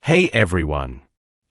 Hey everyone!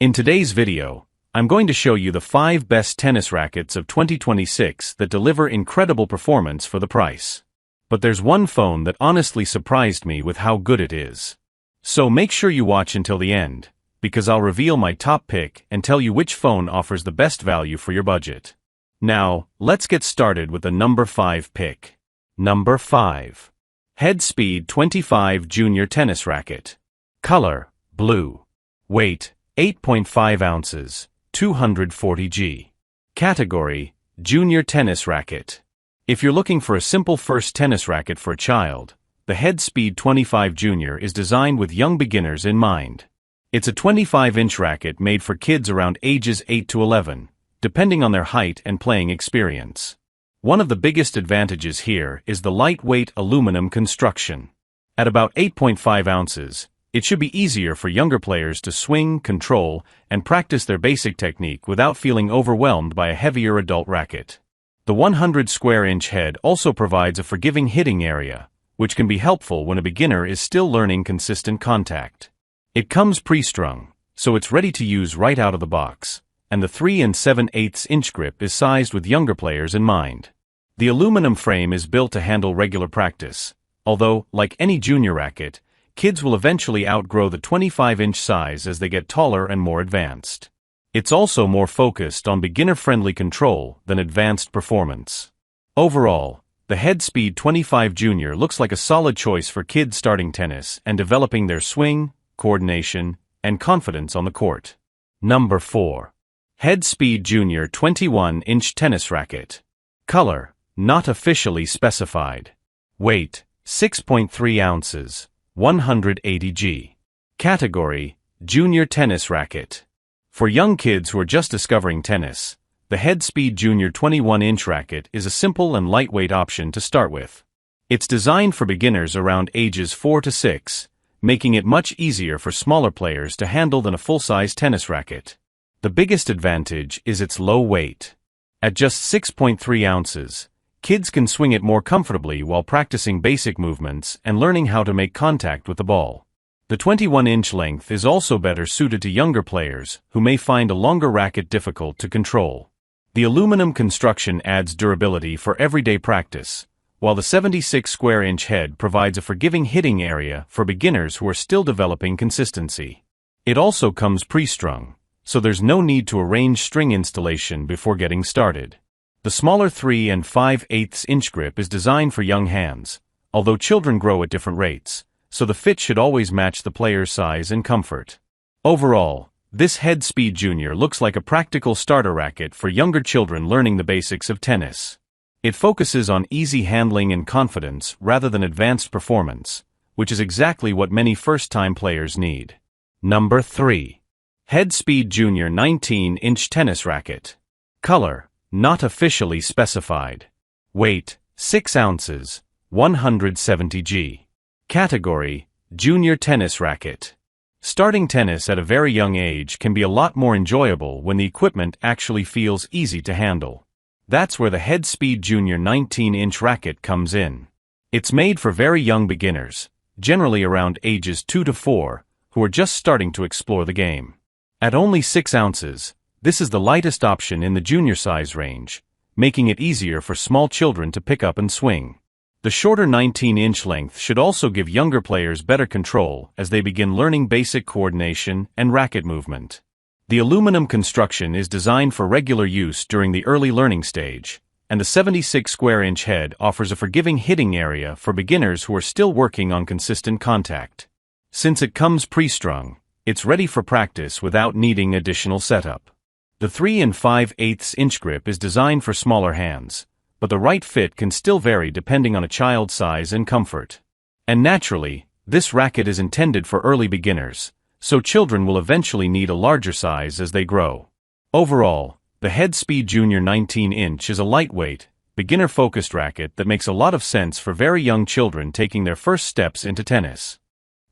In today's video, I'm going to show you the 5 best tennis rackets of 2026 that deliver incredible performance for the price. But there's one phone that honestly surprised me with how good it is. So make sure you watch until the end, because I'll reveal my top pick and tell you which phone offers the best value for your budget. Now, let's get started with the number 5 pick. Number 5. Headspeed 25 Junior Tennis Racket. Color: blue. Weight: 8.5 ounces, 240 g. Category: Junior Tennis Racket. If you're looking for a simple first tennis racket for a child, the Headspeed 25 Junior is designed with young beginners in mind. It's a 25-inch racket made for kids around ages 8 to 11, depending on their height and playing experience. One of the biggest advantages here is the lightweight aluminum construction. At about 8.5 ounces, it should be easier for younger players to swing, control, and practice their basic technique without feeling overwhelmed by a heavier adult racket. The 100 square inch head also provides a forgiving hitting area, which can be helpful when a beginner is still learning consistent contact. It comes pre-strung, so it's ready to use right out of the box, and the 3 7/8 inch grip is sized with younger players in mind. The aluminum frame is built to handle regular practice, although, like any junior racket, kids will eventually outgrow the 25-inch size as they get taller and more advanced. It's also more focused on beginner-friendly control than advanced performance. Overall, the Headspeed 25 Junior looks like a solid choice for kids starting tennis and developing their swing, coordination, and confidence on the court. Number 4. Headspeed Junior 21-inch Tennis Racket. Color: not officially specified. Weight: 6.3 ounces. 180 g. Category: Junior Tennis Racket. For young kids who are just discovering tennis, the Headspeed Junior 21-inch racket is a simple and lightweight option to start with. It's designed for beginners around ages 4 to 6, making it much easier for smaller players to handle than a full-size tennis racket. The biggest advantage is its low weight. At just 6.3 ounces, kids can swing it more comfortably while practicing basic movements and learning how to make contact with the ball. The 21-inch length is also better suited to younger players who may find a longer racket difficult to control. The aluminum construction adds durability for everyday practice, while the 76 square inch head provides a forgiving hitting area for beginners who are still developing consistency. It also comes pre-strung, so there's no need to arrange string installation before getting started. The smaller 3 5/8 inch grip is designed for young hands, although children grow at different rates, so the fit should always match the player's size and comfort. Overall, this Headspeed Junior looks like a practical starter racket for younger children learning the basics of tennis. It focuses on easy handling and confidence rather than advanced performance, which is exactly what many first-time players need. Number 3. Headspeed Junior 19-inch Tennis Racket. Color: not officially specified. Weight: 6 ounces, 170 g. Category: Junior Tennis Racket. Starting tennis at a very young age can be a lot more enjoyable when the equipment actually feels easy to handle. That's where the Headspeed Junior 19-inch racket comes in. It's made for very young beginners, generally around ages 2 to 4, who are just starting to explore the game. At only 6 ounces, this is the lightest option in the junior size range, making it easier for small children to pick up and swing. The shorter 19-inch length should also give younger players better control as they begin learning basic coordination and racket movement. The aluminum construction is designed for regular use during the early learning stage, and the 76 square inch head offers a forgiving hitting area for beginners who are still working on consistent contact. Since it comes pre-strung, it's ready for practice without needing additional setup. The 3 5/8 inch grip is designed for smaller hands, but the right fit can still vary depending on a child's size and comfort. And naturally, this racket is intended for early beginners, so children will eventually need a larger size as they grow. Overall, the Headspeed Junior 19-inch is a lightweight, beginner-focused racket that makes a lot of sense for very young children taking their first steps into tennis.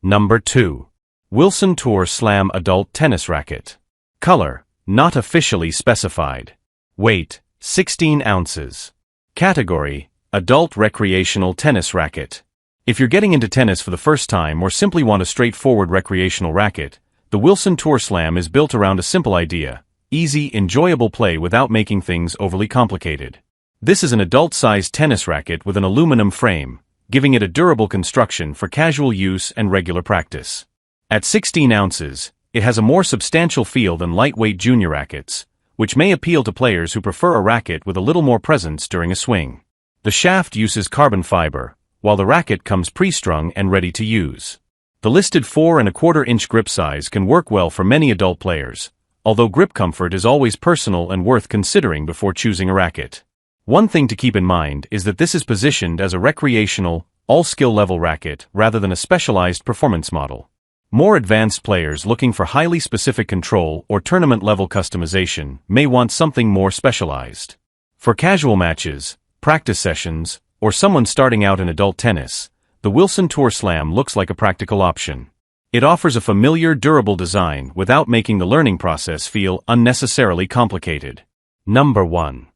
Number 2. Wilson Tour Slam Adult Tennis Racket. Color: not officially specified. Weight: 16 ounces. Category: Adult Recreational Tennis Racket. If you're getting into tennis for the first time or simply want a straightforward recreational racket, The Wilson Tour Slam is built around a simple idea: easy, enjoyable play without making things overly complicated. This is an adult-sized tennis racket with an aluminum frame, giving it a durable construction for casual use and regular practice. At 16 ounces, it has a more substantial feel than lightweight junior rackets, which may appeal to players who prefer a racket with a little more presence during a swing. The shaft uses carbon fiber, while the racket comes pre-strung and ready to use. The listed 4¼ inch grip size can work well for many adult players, although grip comfort is always personal and worth considering before choosing a racket. One thing to keep in mind is that this is positioned as a recreational, all-skill level racket rather than a specialized performance model. More advanced players looking for highly specific control or tournament-level customization may want something more specialized. For casual matches, practice sessions, or someone starting out in adult tennis, the Wilson Tour Slam looks like a practical option. It offers a familiar, durable design without making the learning process feel unnecessarily complicated. Number 1.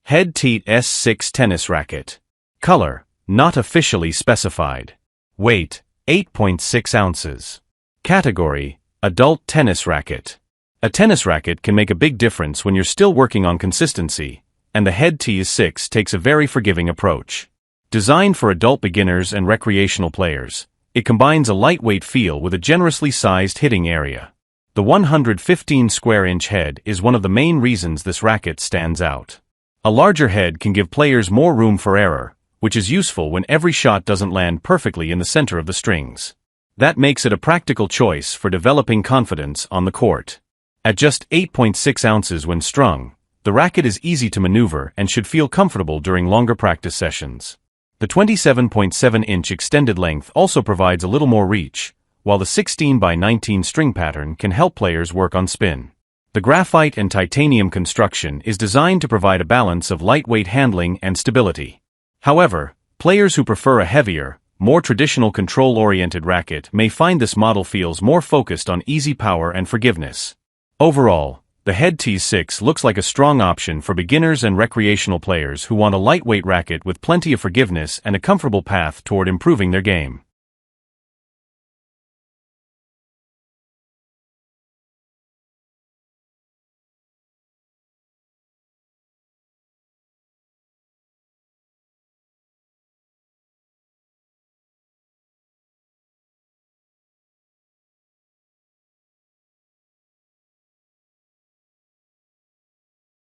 Head Teat S6 Tennis Racket. Color: not officially specified. Weight: 8.6 ounces. Category: adult tennis racket. A tennis racket can make a big difference when you're still working on consistency, and the Head TS6 takes a very forgiving approach. Designed for adult beginners and recreational players, it combines a lightweight feel with a generously sized hitting area. The 115 square inch head is one of the main reasons this racket stands out. A larger head can give players more room for error, which is useful when every shot doesn't land perfectly in the center of the strings. That makes it a practical choice for developing confidence on the court. At just 8.6 ounces when strung, the racket is easy to maneuver and should feel comfortable during longer practice sessions. The 27.7-inch extended length also provides a little more reach, while the 16x19 string pattern can help players work on spin. The graphite and titanium construction is designed to provide a balance of lightweight handling and stability. However, players who prefer a heavier, more traditional control-oriented racket may find this model feels more focused on easy power and forgiveness. Overall, the Head T6 looks like a strong option for beginners and recreational players who want a lightweight racket with plenty of forgiveness and a comfortable path toward improving their game.